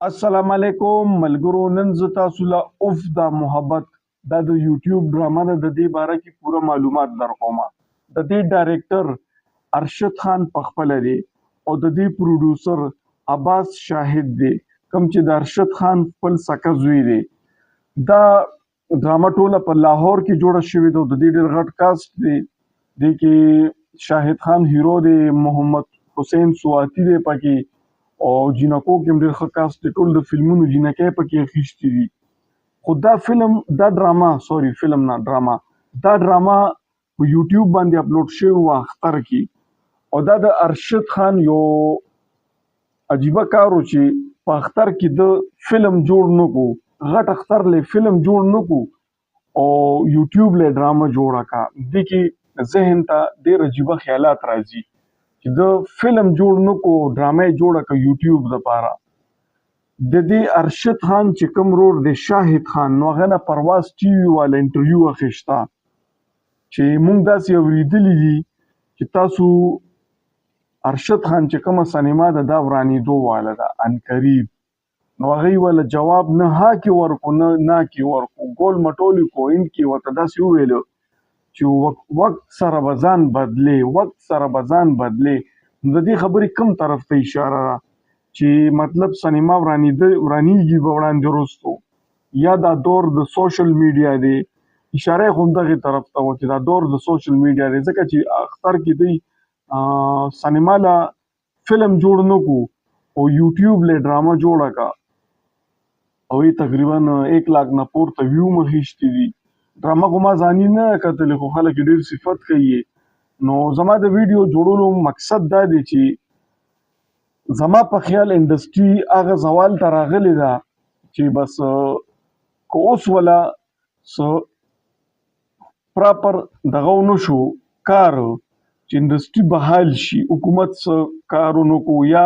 السلام علیکم ملګرو. نن زه تاسو له اوف دا محبت دا د یوټیوب ډرامه ده، د دې باره کې پوره معلومات درکوم. د دې ډایرکټر ارشد خان پخپله دی او د دې پروډوسر عباس شاهد دی، کوم چې د ارشد خان خپل سکه زوی دی. دا ډرامه ټوله په لاهور کې جوړه شوې ده. د دې ډېر غټ کاسټ دی. دې کې شاهد خان هیرو دی، محمد حسین سواتی دی پکې، او جینکو کې هم ډېر ښه کاسټ دی. ټول د فلمونو جینکۍ پکې اخیستي دي. خو دا ډرامه په یوټیوب باندې اپلوډ شوې وه اختر کې. او دا د ارشد خان یو عجیبه کار و چې په اختر کې د فلم جوړ نه کو، غټ اختر لی فلم جوړ نه کو او یوټیوب لی ډرامه جوړه کا. دې کې ذهن ته ډېر عجیبه خیالات راځي چې د فلم جوړ نه کو، ډرامه یې جوړه که یوټیوب دپاره. د دې ارشد خان چې کوم رور دی شاهد خان، نو هغه نه پرواز ټي وي والا انټرویو اخیسته چې موږ داسې اورېدلي دي چې تاسو ارشد خان چې کومه سینما ده دا ورانېدو واله ده عنقریب. نو هغوی والا جواب نه ها کې ورکو نه نا کې ورکو، ګول مټول یې کو. انډ کې ورته داسې وویلو چې وخت سره به ځان بدلې. د دې خبرې کوم طرف ته اشاره ده چې مطلب سینما ورانېږي به وړاندې وروستو، یا دا دور د سوشل میډیا دی. اشاره یې خو همدغې طرف ته وه چې دا دور د سوشل میډیا دی، ځکه چې اختر کې دوی سینما له فلم جوړ نه کو او یوټیوب له ډرامه جوړه کا، او یې تقریبا 1 لاک نه پورته ویو هم اخیستي دي. ډرامه خو ما ځاني نه کتلې، خو خلک یې ډېر صفت کوي. نو زما د ویډیو جوړولو مقصد دا دی چې زما په خیال انډسټري هغه زوال ته راغلې ده چې بس که اوس ولا څه پراپر دغه ونه شو کار چې انډسټري بحال شي، حکومت څه کار ونه کو، یا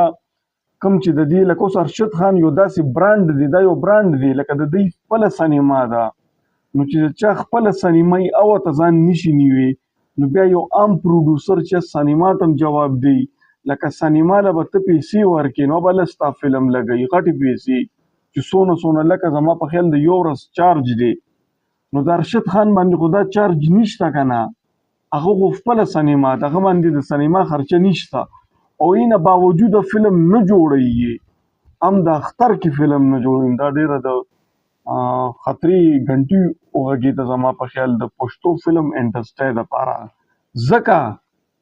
کوم چې د دې لکه اوس ارشد خان یو داسې برانډ دی، دا یو برانډ دی لکه د دوی خپله سینما ده. نو چې چا خپله سینما یې او ته ځان نشي نیوی، نو بیا یو عام پروډوسر چې سینما ته هم جواب دی، لکه سینما له به ته پیسې ورکې نو به له ستا فلم لګوي غټې پیسې چې څونه لکه زما په خیال د یو ورځ چارج دی. نو د ارشد خان باندې خو دا چارج نشته که نه، هغه خو خپله سینما ده، هغه باندې د سینما خرچه نشته، او اینه باوجود فلم نه جوړوي، هم د اختر کې فلم نه جوړوي. دا ډېره د خطرې ګنټي وغږېده زما په خیال د پښتو فلم انډسټرۍ دپاره، ځکه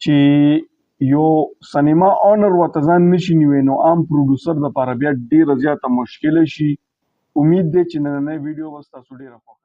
چې یو سینما اونر ورته ځان نشي نیوی، نو عام پروډوسر دپاره بیا ډېره زیاته مشکله شي. امید دی چې نننۍ ویډیو به ستاسو ډېره خوښه